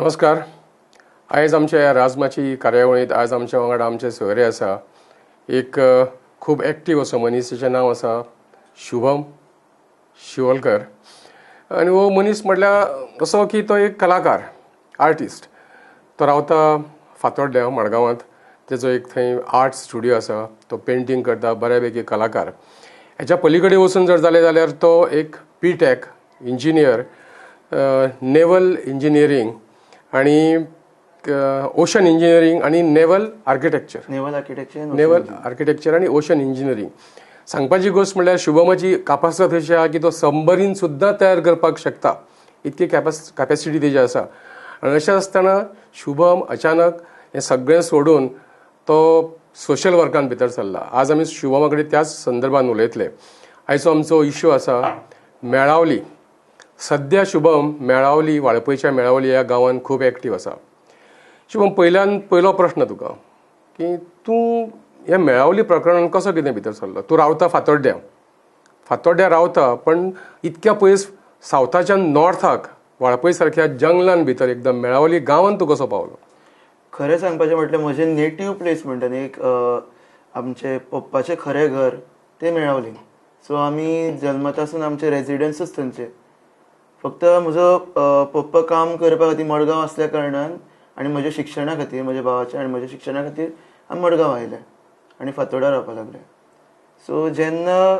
नमस्कार. आयज आमच्या राजमाची कार्यावळींत आज आमच्या वांगडा आमचे सोयरे आसा. एक खूब एक्टीव असो मनीस, ताचें नांव आसा शुभम शिवलकर. आनी हो मनीस म्हटल्यार असो की तो एक कलाकार, आर्टिस्ट. तो रावता फातोड्ड्या मडगांवांत. तेजो एक थंय आर्ट स्टुडियो आसा. तो पेंटींग करता, बऱ्यापैकी कलाकार. हेच्या पलीकडे वचून जर जालें जाल्यार तो एक पी.टेक इंजिनियर, नेवल इंजिनियरींग आणि ओशन इंजिनियरींग आणि नेवल आर्किटेक्चर आणि ओशन इंजिनियरींग. सांगपाची गोष्ट म्हळ्यार शुभमाची कॅपासिटी अशी आहा की तो सबमरीन सुद्दां तयार करपाक शकता, इतकी कॅपॅसिटी तेजी आसा. आनी अशें आसतना शुभम अचानक हें सगळें सोडून तो सोशल वर्कान भितर सरला. आज आमी शुभमा कडेन त्याच संदर्भान उलयतले. आयचो आमचो इश्यू आसा मेळावली. सद्या शुभम मेळावली, वाळपयच्या मेळावली ह्या गांवांत खूब एक्टीव आसा. शुभम, पयलो प्रश्न तुका की तूं ह्या मेळावली प्रकरणान कसो कितें भितर सरलो? तूं रावता फातोड्ड्या रावता, पण इतक्या पयस सावथाच्यान नॉर्थाक वाळपय सारख्या जंगलान भितर एकदम मेळावली गांवांत तूं कसो पावलो? खरें सांगपाचें म्हटल्यार म्हजें नेटीव प्लेस म्हणटा न्ही, एक आमचे पप्पाचें खरें घर तें मेळावली. सो आमी जल्मतासून आमचे रेजिडन्सूच थंयचे. फक्त म्हजो पप्पा काम करपा खातीर मडगांव आसल्या कारणान आनी म्हज्या शिक्षणा खातीर, म्हज्या भावाच्या आनी म्हज्या शिक्षणा खातीर आमी मडगांव आयले आनी फातोड्डा रावपाक लागले. सो जेन्ना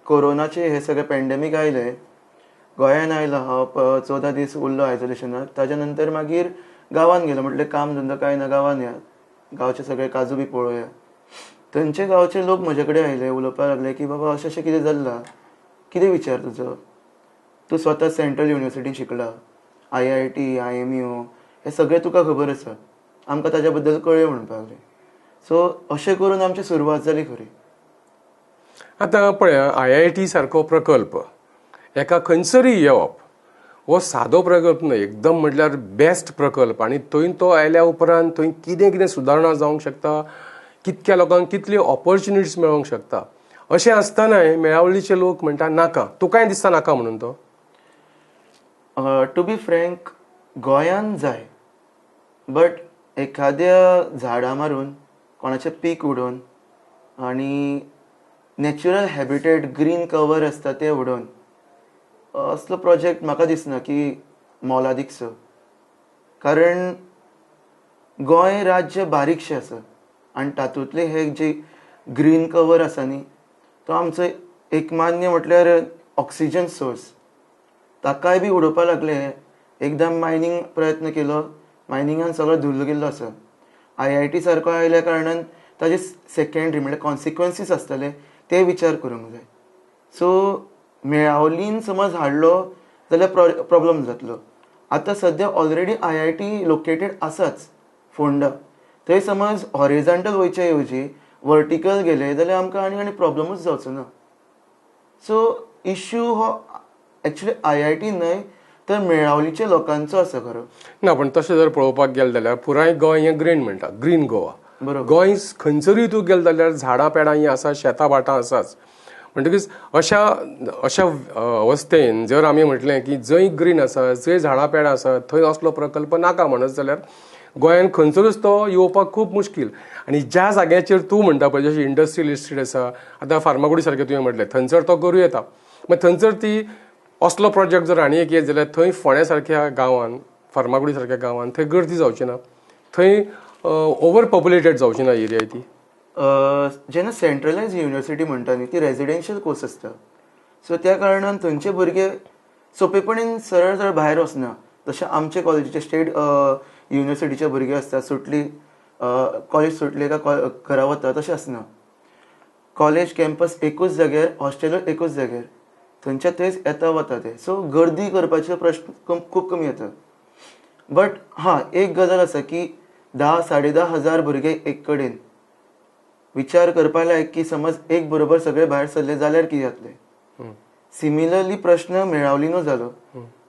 कोरोनाचे हे सगळे पॅन्डेमीक आयले, गोंयान आयलो हांव 14 दीस उरलो आयसोलेशनाक. ताज्या नंतर मागीर गांवान गेलो. म्हटलें काम धंदो कांय ना, गांवान या, गांवचे सगळे काजू बी पळोवया. थंयचे गांवचे लोक म्हजे कडेन आयले, उलोवपाक लागले की बाबा अशें अशें कितें जाल्लां, कितें विचार तुजो, तूं स्वता सेंट्रल युनिवर्सिटीन शिकला, IIT IMU हे सगळें तुका खबर आसा, आमकां ताज्या बद्दल कळ्यो म्हणपाक लागले. सो अशें करून आमची सुरवात जाली खरी. आतां पळया, IIT सारको प्रकल्प, एका खंयसरूय येवप हो सादो प्रकल्प न्हय, एकदम म्हटल्यार बेस्ट प्रकल्प. आनी थंय तो आयल्या उपरांत थंय कितें कितें सुदारणा जावंक शकता, कितक्या लोकांक कितल्यो ऑपॉर्च्युनिटीज मेळोंक शकता. अशें आसतनाय मेळावळीचे लोक म्हणटा नाका. तुकाय दिसता नाका म्हणून तो? टू बी फ्रँक, गोंयान जाय, बट एखाद्या झाडां मारून, कोणाचें पीक उडोवन आनी नॅचरल हॅबिटेट, ग्रीन कवर आसता तें उडोवन असलो प्रोजेक्ट म्हाका दिसना की मोलादीकसो. कारण गोंय राज्य बारीकशें आसा आनी तातूंतले हे जे ग्रीन कवर आसा न्ही, तो आमचो एकमान्य म्हटल्यार ऑक्सिजन सोर्स. ताकाय बी उडोवपाक लागले. एकदम मायनींग प्रयत्न केलो, मायनिंगान सगळो धुल्ल गेल्लो आसा. IIT सारको आयल्या कारणान ताजे सेकेंडरी म्हळ्यार कॉन्सिक्वन्सीस आसतले ते विचार करूंक जाय. सो मेळावलीन समज हाडलो जाल्यार प्रॉब्लम जातलो. आतां सद्या ऑलरेडी IIT लोकेटेड आसाच फोंडा. थंय समज हॉरिझॉन्टल वयचे येवजी वर्टिकल गेले जाल्यार आमकां आनी प्रॉब्लमूच जावचो ना. सो इश्यू हो एक्चुली IIT न्हय तर मेळावलीच्या लोकांचो आसा खरो. ना, पण तशें जर पळोवपाक गेले जाल्यार पुराय गोंय हें ग्रीन म्हणटा, ग्रीन गोवा. गोंय खंयसरूय तूं गेले जाल्यार झाडां पेडां ही आसा, शेतां भाटां आसाच. म्हणटकीच अशा अवस्थेन जर आमी म्हटलें की जंय ग्रीन आसा, जंय झाडां पेडां आसा, थंय असलो प्रकल्प नाका म्हणत जाल्यार गोंयान खंयसरूच तो येवपाक खूब मुश्कील. आनी ज्या जाग्याचेर तूं म्हणटा पळय, जशी इंडस्ट्रियल इस्टेट आसा, आतां फार्मागुडी सारकें तुवें म्हटलें, थंयसर तो करूं येता. मागीर थंयसर ती असलो प्रोजेक्ट जर आनी एक येत जाल्यार थंय फोंड्या सारक्या गांवांत, फार्मागुडी सारक्या गांवांत थंय गर्दी जावची ना, थंय ओवर पॉप्युलेटेड जावची ना एरिया ती. जेन्ना सेंट्रलायज युनिवर्सिटी म्हणटा न्ही, ती रेजिडेन्शियल कोर्स आसता. सो त्या कारणान थंयचे भुरगे सोंपेपणीन सरळ भायर वचना. जशें आमचे कॉलेजीचे स्टेट युनिवर्सिटीचे भुरगे आसता, सुटली कॉलेज सुटले काय घरा वता, तशें आसना. कॉलेज कॅम्पस एकूच जाग्यार, हॉस्टेलूय एकूच जाग्यार, थंयच्या थंयच येता वता ते. सो गर्दी करपाचे प्रश्न खूब कमी येता. बट एक गजाल आसा की 10,000-10,500 भुरगे एक कडेन विचार करपा लायक की समज एक बरोबर सगळे भायर सरले जाल्यार कितें जातलें. सिमिलरली प्रश्न मेळावलीनूच जालो.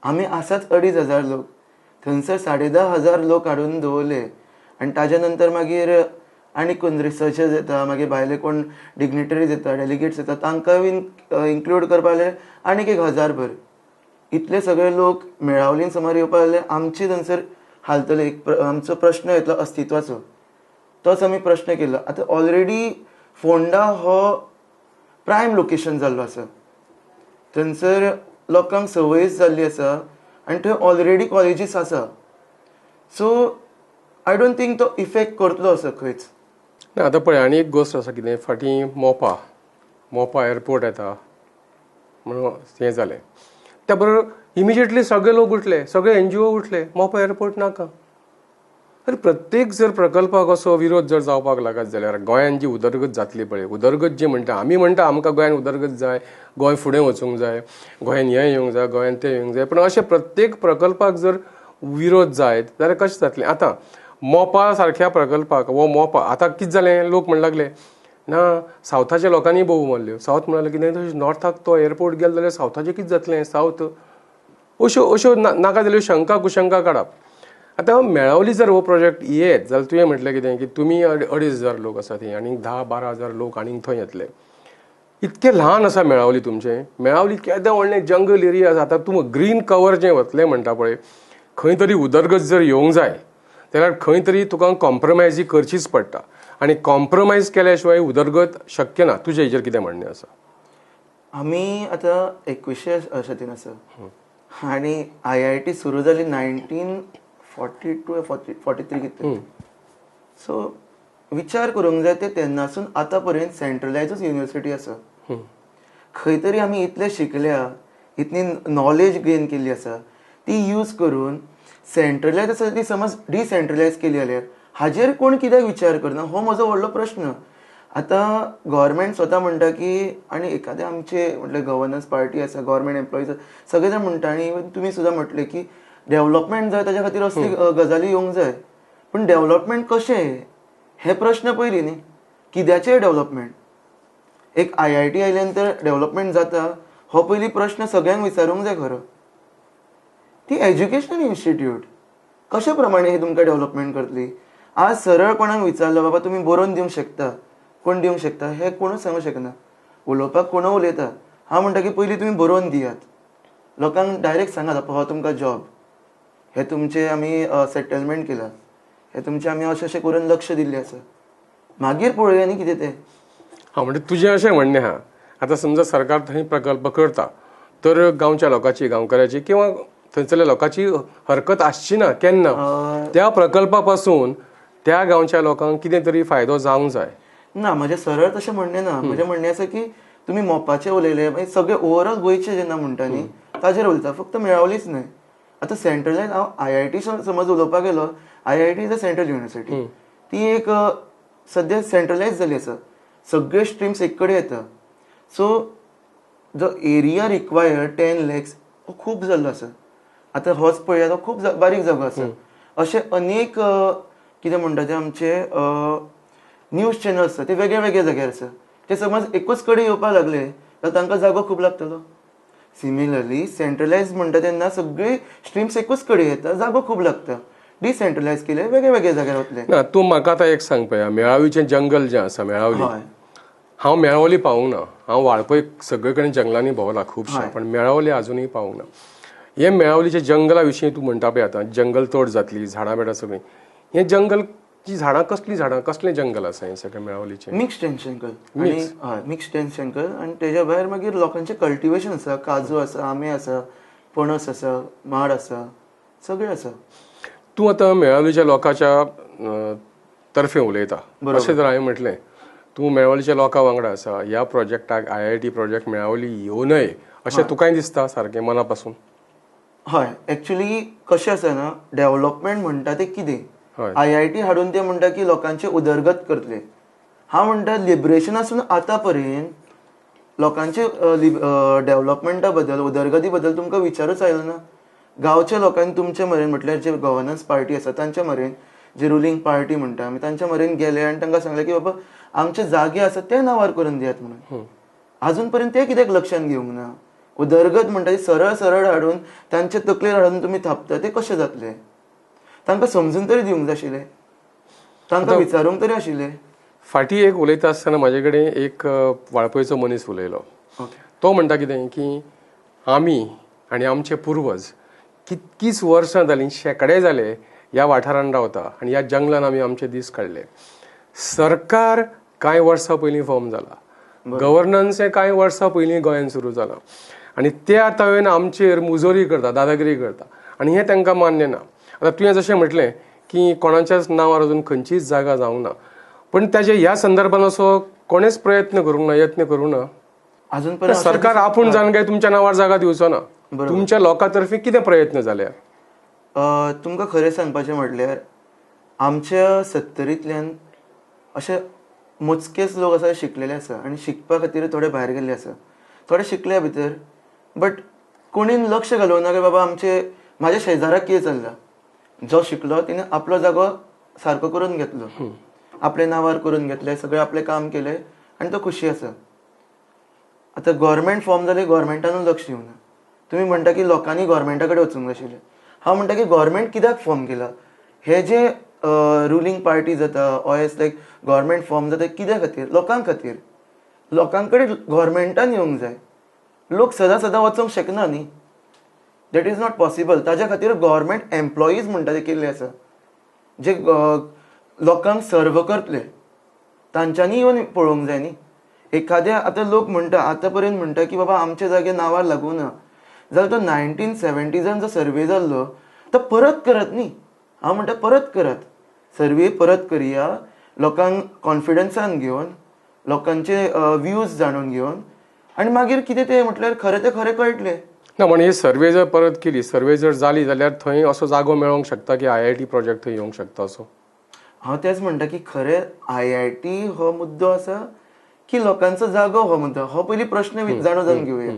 आमी आसाच 2,500 लोक, थंयसर 10,500 लोक हाडून दवरले आनी ताज्या नंतर मागीर आनी कोण रिसर्चर्स येता, मागीर भायले कोण डिग्निटरीज येता, डेलिगेट्स येता, तांकां बीन इन्क्लूड करपा लागले आनीक 1,000 भर. इतले सगळे लोक मेळावलीन समोर येवपाक लागले. आमची थंयसर हालतले आमचो प्रश्न येतलो अस्तित्वाचो, तोच आमी प्रश्न केलो. आतां ऑलरेडी फोंडा हो प्रायम लोकेशन जाल्लो आसा, थंयसर लोकांक संवयच जाल्ली आसा आनी थंय ऑलरेडी कॉलेजीस आसा. सो आय डोंट थिंक तो इफेक्ट करतलो असो खंयच. ना आतां पळय आनी एक गोश्ट आसा कितें, फाटीं मोपा एअरपोर्ट येता म्हणून हें जालें, त्या बरोबर इमिजिएटली सगळे लोक उठले, सगळे NGO उठले, मोपा एअरपोर्ट नाका. अरे प्रत्येक जर प्रकल्पाक असो विरोध जर जावपाक लागत जाल्यार गोंयान जी उदरगत जातली पळय, उदरगत जी म्हणटा आमी म्हणटा आमकां गोंयान उदरगत जाय, गोंय फुडें वचूंक जाय, गोंयान हें येवंक जाय, गोंयान तें येवंक जाय, पण अशें प्रत्येक प्रकल्पाक जर विरोध जायत जाल्यार कशें जातलें. आतां मोपा सारख्या प्रकल्पाक मोपा आतां कितें जालें, लोक म्हणू लागले ना सावथाच्या लोकांनी बोव मारल्यो. सावथ म्हणाले कितें नॉर्थाक तो एअरपोर्ट गेलो जाल्यार सावथाचें कितें जातलें, सावथ अश्यो नाका जाल्यो शंका कुशंका काडप. आतां मेळावली जर हो प्रोजेक्ट येत जाल्यार तुवें म्हटलें कितें की तुमी 2,500 लोक आसा थंय आनीक 10-12,000 लोक आनीक थंय येतले. इतकें ल्हान आसा मेळावली तुमचें, मेळावली केदें व्हडलें जंगल एरिया आसा. आतां तूं ग्रीन कवर जें वतलें म्हणटा पळय, खंय तरी उदरगत जर येवंक जाय जाल्यार खंय तरी तुका कॉम्प्रमायज करचीच पडटा आनी कॉम्प्रमायज केल्या शिवाय उदरगत शक्य ना. तुजें हेजेर कितें म्हणणें आसा? आमी आतां 21 शेतीन आसा आनी IIT सुरू जाली 1942-43 कितें. सो विचार करूंक जाय ते तेन्नासून आतां पर्यंत सेंट्रलायजूच युनिवर्सिटी आसा. खंय तरी आमी इतलें शिकल्या, इतली नॉलेज गेन केल्ली आसा, ती यूज करून सेंट्रलायज आसा ती समज डिसेंट्रलायज केली जाल्यार हाजेर कोण कित्याक विचार करना, हो म्हजो व्हडलो प्रश्न. आतां गव्हर्मेंट स्वता म्हणटा की आनी एखादे आमचे म्हटल्यार गव्हर्नन्स पार्टी आसा, गव्हर्मेंट एम्प्लॉईज सगळे जाण म्हणटा आनी इवन तुमी सुद्दां म्हटलें की डेव्हलपमेंट जाय ताच्या खातीर असली गजाली येवंक जाय. पूण डेव्हलपमेंट कशें हे प्रश्न पयलीं न्ही, कित्याचें डेव्हलपमेंट. एक IIT आयल्यान तर डेव्हलपमेंट जाता हो पयलीं प्रश्न सगळ्यांक विचारूंक जाय खरो. ती एज्युकेशनल इन्स्टिट्यूट कशे प्रमाणे ही तुमकां डेव्हलपमेंट करतली. आज सरळ कोणाक विचारलो बाबा तुमी बरोवन दिवंक शकता, कोण दिवंक शकता, हे कोणूच सांगूंक शकना. उलोवपाक कोण उलयता, हांव म्हणटा की पयलीं तुमी बरोवन दियात, लोकांक डायरेक्ट सांगात हो तुमकां जॉब, हे तुमचे आमी सेटलमेंट केला, हे तुमचे आमी अशें अशें करून लक्ष दिल्लें आसा, मागीर पळोवया न्ही कितें तें. हां म्हणजे तुजें अशें म्हणणें आहा, आतां समजा सरकार थंय प्रकल्प करता तर गांवच्या लोकांची, गांवकाराची किंवा थंयसरल्या लोकांची हरकत आसची ना केन्ना. त्या प्रकल्पा पासून त्या गांवच्या लोकांक कितें तरी फायदो जावंक जाय. ना म्हजें सरळ तशें म्हणणें ना. म्हजें म्हणणें आसा की तुमी मोपाचें उलयले, सगळे ओवरऑल गोंयचें जेन्ना म्हणटा न्ही ताजेर उलयता, फक्त मेळावलीच न्हय. आतां सेंट्रलायज हांव IIT समज उलोवपाक गेलो, IIT is a central university. ती एक सद्या सेंट्रलायज जाली आसा, सगळे स्ट्रिम्स एक कडेन येता. सो जो एरिया रिक्वायर्ड 10 lakhs हो खूब जाल्लो आसा. आतां होच पळया तो खूब बारीक जागो आसा. अशे अनेक कितें म्हणटा ते आमचे न्यूज चॅनल्स आसा ते वेगळे वेगळे जाग्यार आसा. ते समज एकूच कडेन येवपाक लागले जाल्यार तांकां जागो खूब लागतलो. सिमिलरली सेंट्रलायज म्हणटा तेन्ना सगळी स्ट्रिम्स एकूच कडेन येता, जागो खूब लागता. डिसेंट्रलायज केले वेगळे वेगळे जाग्यार वतले. ना तूं म्हाका आतां एक सांग पळया, मेळावीचें जंगल जें आसा मेळावली, हांव मेळावली पावूंक ना. हांव वाळपय सगळे कडेन जंगलांनी भोंवला खुबशे, पण मेळावली आजुनूय पावूंक ना. हे मेळावलीच्या जंगला विशीं तूं म्हणटा पळय आतां, जंगल तोड जातली, झाडां बेडां सगळीं, हें जंगलची झाडां कसलीं झाडां, कसलें जंगल आसा हें सगळें मेळावलीचें? मिक्स्ड जंगल. मिक्स्ड जंगल आनी तेज्या भायर मागीर लोकांचें कल्टिवेशन आसा, काजू आसा, आंबे आसा, पणस आसा, माड आसा, सगळें आसा. तूं आतां मेळावलीच्या लोकांच्या तर्फे उलयता अशें जर हांवें म्हटलें, तूं मेळावलीच्या लोकां वांगडा आसा, ह्या प्रोजेक्टाक IIT प्रोजेक्ट मेळावली येवनय अशें तुकांय दिसता सारकें मना पासून? हय, एक्चुअली कशें आसा ना, डेव्हलपमेंट म्हणटा ते कितें, IIT हाडून ते म्हणटा की लोकांचे उदरगत करतले. हांव म्हणटा लिबरेशनासून आतां पर्यंत लोकांचे डेव्हलपमेंटा बद्दल, उदरगती बद्दल तुमकां विचारूच आयलो ना. गांवच्या लोकांनी तुमचे मरेन म्हटल्यार जे गव्हर्नन्स पार्टी आसा तांच्या मरेन, जे रुलींग पार्टी म्हणटा आमी तांच्या मरेन गेले आनी तांकां सांगलें की बाबा आमचे जागे आसा ते नांवार करून दियात म्हणून. अजून पर्यंत ते कित्याक लक्षांत घेवंक ना. उदरगत म्हणटा ती सरळ सरळ हाडून तांचे तकलेर हाडून तुमी थापता, ते कशें जातले. तांकां समजून तरी दिवंक जाय आशिल्लें, तांकां विचारूंक तरी आशिल्लें. फाटीं एक उलयता आसतना म्हाजे कडेन एक वाळपयचो मनीस उलयलो. तो म्हणटा कितें की आमी आनी आमचे पुर्वज कितकींच वर्सां जालीं, शेकडे जाले ह्या वाठारान रावता आनी ह्या जंगलान आमी आमचे दीस काडले. सरकार कांय वर्सां पयलीं फॉर्म जाला, गव्हर्नन्स कांय वर्सां पयलीं गोंयांत सुरू जालां आनी ते आतां हांवें आमचेर मुजोरी करता, दादागिरी करता आनी हें तांकां मान्य ना. आतां तुवें जशें म्हटलें की कोणाच्याच नांवार अजून खंयचीच जागा जावंक ना, पण ताजे ह्या संदर्भान असो कोणेच प्रयत्न करूंक ना, यत्न करूंक ना. अजून पर्यंत सरकार आपूण जावन काय तुमच्या नांवार जागा दिवचो ना. तुमच्या लोकां तर्फे कितें प्रयत्न जाले? तुमकां खरें सांगपाचें म्हटल्यार आमच्या 70ंतल्यान अशे मोजकेच लोक आसा शिकलेले आसा आनी शिकपा खातीर थोडे भायर गेल्ले आसा, थोडे शिकल्या भितर, बट कोणीन लक्ष घालूंक ना की बाबा म्हाज्या शेजाराक कितें चल्लां. जो शिकलो तिने आपलो जागो सारको करून घेतलो, आपल्या नांवार करून घेतले, सगळें आपलें काम केलें आनी तो खुशी आसा. आतां गव्हर्मेंट फॉर्म जाले, गव्हर्मेंटानूच लक्ष दिवंक ना. तुम्ही म्हणटा की लोकांनी गव्हर्मेंटा कडेन वचूंक जाय आशिल्लें. हांव म्हणटा की गव्हर्मेंट कित्याक फॉर्म केला? हे जे रुलींग पार्टी जाता or S like government form जाता कित्या खातीर? लोकां खातीर. लोकां कडेन गव्हर्मेंटान येवंक जाय. लोक सदां वचूंक शकना न्ही. That is not possible. ताज्या खातीर गव्हर्मेंट एम्प्लॉईज म्हणटा ते केल्ले आसा, जे लोकांक सर्व करतले. तांच्यांनी येवन पळोवंक जाय न्ही. एखाद्या आतां लोक म्हणटा, आतां पर्यंत म्हणटा की बाबा आमचे जागे नांवार लागूं ना, जाल्यार तो 1970s जो सर्वे जाल्लो तो परत करत न्ही. हांव म्हणटा परत करात, सर्वे परत करया, लोकांक कॉन्फिडन्सान घेवन, लोकांचे व्ह्यूज जाणून घेवन आनी मागीर कितें तें म्हटल्यार खरें तें खरें कळटलें. ना म्हणजे ही सर्वे जर परत केली, सर्वे जर जाली जाल्यार थंय असो जागो मेळोंक शकता की IIT प्रोजेक्ट थंय येवंक शकता असो. हांव तेच म्हणटा की खरें IIT हो मुद्दो आसा की लोकांचो जागो हो मुद्दो, हो पयलीं प्रश्न जाणून घेवया.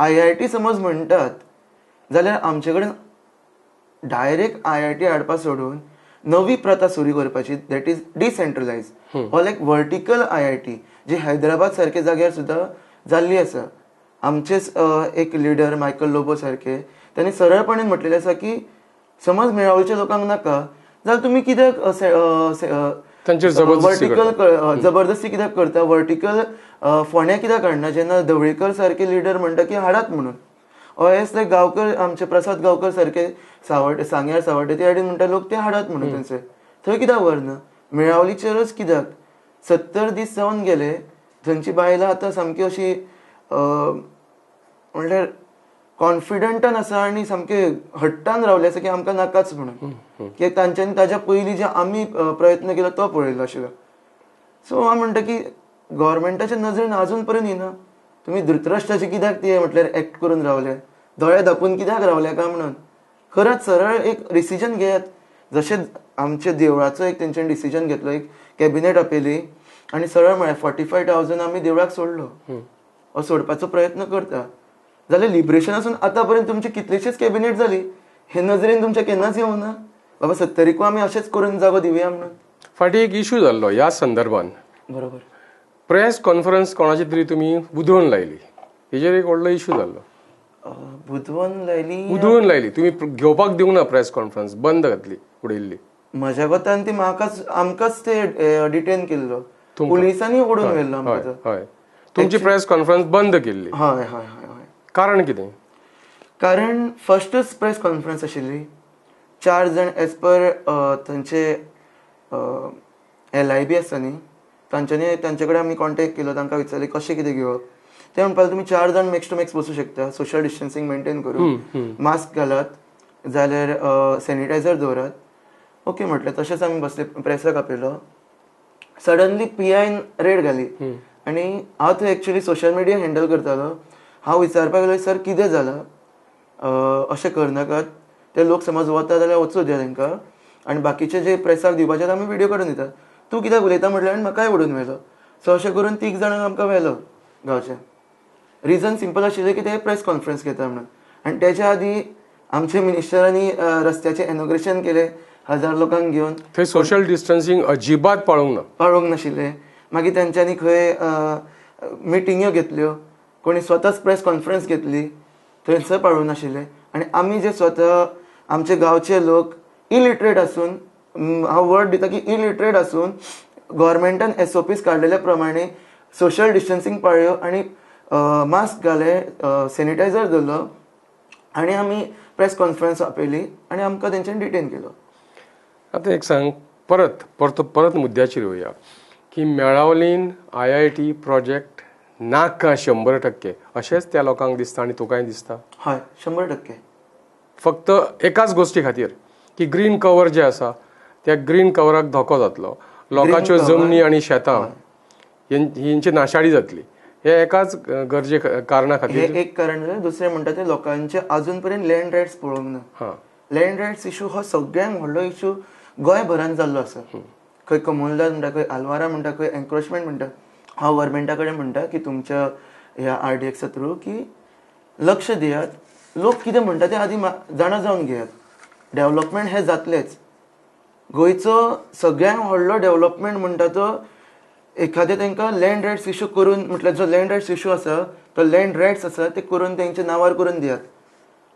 IIT समज म्हणटात जाल्यार आमचे कडेन डायरेक्ट IIT हाडपा सोडून नवी प्रथा सुरू करपाची, दॅट इज डिसेंट्रलायज हो लायक वर्टिकल IIT जी हैदराबाद सारख्या जाग्यार सुद्दां जाल्ली आसा. आमचेच एक लिडर मायकल लोबो सारखे त्यांनी सरळपणे म्हटलेले आसा की समज मेळावळीच्या लोकांक नाका जाल्यार तुम्ही कित्याक वर्टिकल जबरदस्ती कित्याक करता? वर्टिकल फोंड्या कित्याक काडना? जेन्ना ढवळीकर सारखे लिडर म्हणटा की हाडात म्हणून, ऑयस लायक गांवकर आमचे प्रसाद गांवकर सारखे सांग्यार सावड्डे ते हाडीन म्हणटा लोक ते हाडात म्हणून थंयसर. थंय कित्याक व्हरना? मेळावळीचेरच कित्याक? 70 दीस जावन गेले, थंयची बायलां आतां सामकी अशी म्हणल्यार कॉन्फिडंटान आसा आनी सामके हट्टान रावले आसा की आमकां नाकाच म्हणून, की तांच्यांनी ताज्या पयलीं जे आमी प्रयत्न केलो तो पळयलो आशिल्लो. सो हांव म्हणटा की गव्हर्मेंटाच्या नजरेन अजून पर्यंत येना. तुमी धृतराष्ट्राचे कित्याक ते म्हटल्यार एक्ट करून रावले, दोळे धापून कित्याक रावले काय म्हणून? खरंच सरळ एक डिसिजन घेयात. जशें आमच्या देवळाचो एक तेंच्यांनी डिसिजन घेतलो, एक कॅबिनेट आपयली आनी सरळ म्हळ्यार 45,000 आमी देवळाक सोडलो, हो सोडपाचो प्रयत्न करता. जाल्यार लिबरेशनासून आतां पर्यंत तुमची कितलीशीच कॅबिनेट जाली, हे नजरेन तुमच्या केन्नाच येवं ना बाबा 70 आमी अशेंच करून जागो दिवया म्हणून. फाटीं एक इश्यू जाल्लो ह्या संदर्भान. बरोबर. प्रेस कॉन्फरन्स कोणाची तरी तुमी उधळून लायली, हेजेर एक व्हडलो इश्यू जाल्लो. उधळून लायली, तुमी घेवपाक दिवंक ना प्रेस कॉन्फरन्स, बंद घातली, उडयल्ली. म्हज्या कोतान ती आमकांच ते डिटेन केल्लो, पुलिसांनी ओडून व्हेल्लो आमकां. हय, तुमची प्रेस कॉन्फरन्स बंद केल्ली. हय हय हय हय. कारण कितें? कारण फर्स्टच प्रेस कॉन्फरन्स आशिल्ली. 4 जाण एज पर थंयचे LIB आसा न्ही, तांच्यांनी तांचे कडेन आमी कॉन्टेक्ट केलो, तांकां विचारलें कशें कितें घेवप. ते म्हणपाक तुमी 4 जाण मॅक्स टू मॅक्स बसूं शकता, सोशल डिस्टन्सिंग मेंटेन करून, मास्क घालात, जाल्यार सॅनिटायझर दवरात. ओके म्हटलें. तशेंच आमी बसले, प्रेसाक आपयलो. सडनली PIन रेड घाली आनी हांव थंय एक्चुअली सोशल मिडिया हँडल करतालो. हांव विचारपाक गेलो सर कितें जालां, अशें करनाकात, ते लोक समज वता जाल्यार वचूं द्या तांकां, आनी बाकीचे जे प्रेसाक दिवपाचे आमी व्हिडिओ काडून दितात. तूं कित्याक उलयता म्हटलें आनी म्हाकाय ओडून व्हेलो. सो अशें करून 3 जाणांक आमकां व्हेलो गांवचे. रिजन सिंपल आशिल्लें की ते प्रेस कॉन्फरन्स घेता म्हणून. आनी तेच्या आदी आमच्या मिनिस्टरांनी रस्त्याचें इनॉग्रेशन केलें 1000 लोकांक घेवन. थंय सोशल डिस्टन्सिंग अजिबात पाळोवंक नाशिल्लें. मागीर तेंच्यांनी खंय मिटिंग्यो घेतल्यो, कोणी स्वताच प्रेस कॉन्फरन्स घेतली, थंयसर पाळूंक नाशिल्लें. आनी आमी जे स्वता आमचे गांवचे लोक इलिटरेट आसून, हांव वर्ड दिता की इलिटरेट आसून, गव्हर्मेंटान SOPs काडलेल्या प्रमाणे सोशल डिस्टन्सिंग पाळ्यो आनी मास्क घाले, सॅनिटायझर दवरलो आनी आमी प्रेस कॉन्फरन्स आपयली आनी आमकां तेंच्यांनी डिटेन केलो. आता एक सांग, परत मुद्द्याचेर येवया की मेळावलीन IIT प्रोजेक्ट नाका 100% अशेंच त्या लोकांक दिसता आनी तुकाय दिसता? हय, 100%. फक्त एकाच गोष्टी खातीर की ग्रीन कवर जे आसा त्या ग्रीन कवराक धोको जातलो, लोकांच्यो Green cover, जमनी आनी शेतां हेंची नाशाडी जातली, हे एकाच गरजे कारणा हे खातीर. एक कारण जालें. दुसरें म्हणटा ते लोकांचे अजून पर्यंत लँड रायट्स पळोवंक ना. हां, लँड रायट्स इशू हो सगळ्यांक व्हडलो इशू गोंयभरांत जाल्लो आसा. खंय कमोलदाद म्हणटा, खंय आलवारा म्हणटा, खंय एन्क्रोचमेंट म्हणटा. हांव गव्हर्मेंटा कडेन म्हणटा की तुमच्या ह्या RDXा थ्रू की लक्ष दियात, लोक कितें म्हणटा ते आदी जाणा जावन घेयात. डेव्हलपमेंट हे जातलेच. गोंयचो सगळ्यांत व्हडलो डेव्हलपमेंट म्हणटा तो एखादे तांकां लँड रायट्स इशू करून, म्हटल्यार जो लँड रायट्स इशू आसा तो लँड रायट्स आसा ते करून तेंच्या नांवार करून दियात.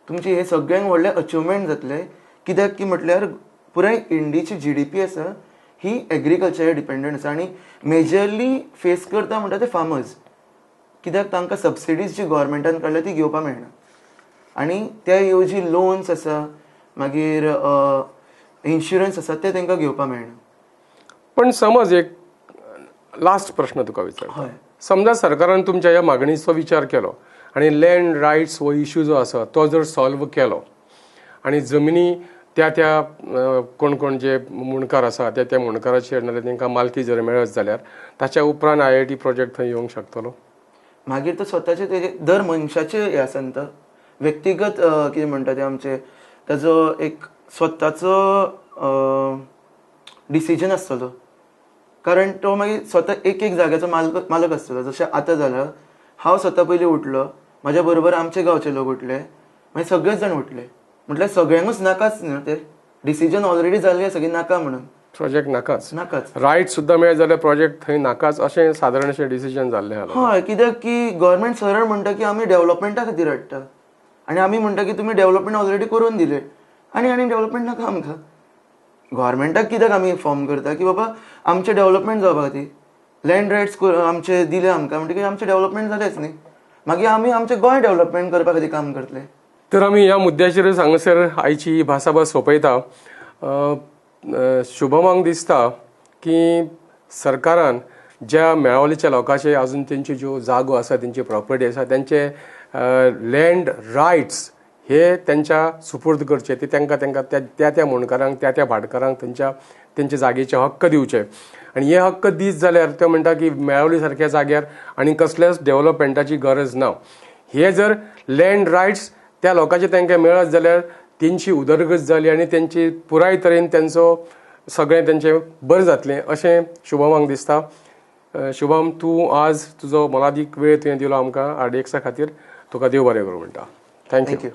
तुमचे हे सगळ्यांत व्हडले अचिवमेंट जातले. कित्याक की म्हटल्यार पुराय इंडियेची GDP आसा ही एग्रीकल्चर डिपेंडंट आसा आनी मेजरली फेस करता म्हणटा ते फार्मर्स. कित्याक तांकां सबसिडीज जी गोव्हर्मेंटान काडल्या ती घेवपाक मेळना आनी त्या येवजी लोन्स आसा, मागीर इन्शुरन्स आसा ते तांकां घेवपाक मेळना. पण समज एक लास्ट प्रश्न तुका विचारता. हय. समजा सरकारान तुमच्या ह्या मागणीचो विचार केलो आनी लँड रायट्स हो इश्यू जो आसा तो जर सॉल्व केलो आनी जमनी त्या कोण जे मुणकार आसा त्या मुणकाराचेर नाल्यार तांकां मालकी जर मेळत जाल्यार ताच्या उपरांत IIT प्रोजेक्ट थंय येवंक शकतलो. मागीर तो स्वताचे तेजे दर मनशाचे हे आसा न्ही, व्यक्तिगत कितें म्हणटा ते आमचे ताजो एक स्वताचो डिसिजन आसतलो. कारण तो मागीर स्वता एक जाग्याचो मालक आसतलो. जशें आतां जालां, हांव स्वता पयलीं उठलो, म्हाज्या बरोबर आमचे गांवचे लोक उठले, मागीर सगळेच जाण उठले. म्हटल्यार सगळ्यांकूच नाकाच न्हू ते डिसिजन ऑलरेडी जाल्लें सगळी नाका म्हणून. प्रोजेक्ट नाकाच, नाकाच. रायट सुद्दां मेळत जाल्यार प्रोजेक्ट थंय नाकाच अशें सादारणशें डिसिजन जाल्लें आहा. हय, कित्याक की गव्हर्मेंट सरळ म्हणटा की आमी डेव्हलपमेंटा खातीर हाडटा आनी आमी म्हणटा की तुमी डेव्हलपमेंट ऑलरेडी करून दिले आनी डेव्हलपमेंट नाका आमकां. गव्हर्मेंटाक कित्याक आमी फॉर्म करता की बाबा आमचें डेव्हलपमेंट जावपा खातीर लँड रायट्स आमचे दिले आमकां, म्हणटकीर आमचें डेव्हलपमेंट जालेंच न्ही. मागीर आमी आमचें गोंय डेव्हलपमेंट करपा खातीर काम करतले. तर आमी ह्या मुद्द्याचेर हांगासर आयची ही भासाभास सोंपयता. शुभमांक दिसता की सरकारान ज्या मेळावलीच्या लोकांचे अजून तेंच्यो ज्यो जागो आसा, तेंची प्रॉपर्टी आसा, तेंचे लँड रायट्स हे तेंच्या सुपूर्द करचे, ते तांकां त्या मुणकारांक त्या भाटकारांक तेंच्या जागेचे हक्क दिवचे. आनी हे हक्क दीत जाल्यार ते म्हणटा की मेळावली सारक्या जाग्यार आनी कसल्याच डेव्हलपमेंटाची गरज ना. हे जर लँड रायट्स त्या लोकांचे तांकां मेळत जाल्यार तेंची उदरगत जाली आनी तेंची पुराय तरेन तेंचो सगळें तेंचें बरें जातलें अशें शुभमांक दिसता. शुभम, तूं आज तुजो मोलादीक वेळ तुवें दिलो आमकां RDXा खातीर. तुका देव बरें करूं म्हणटा. थँक्यू.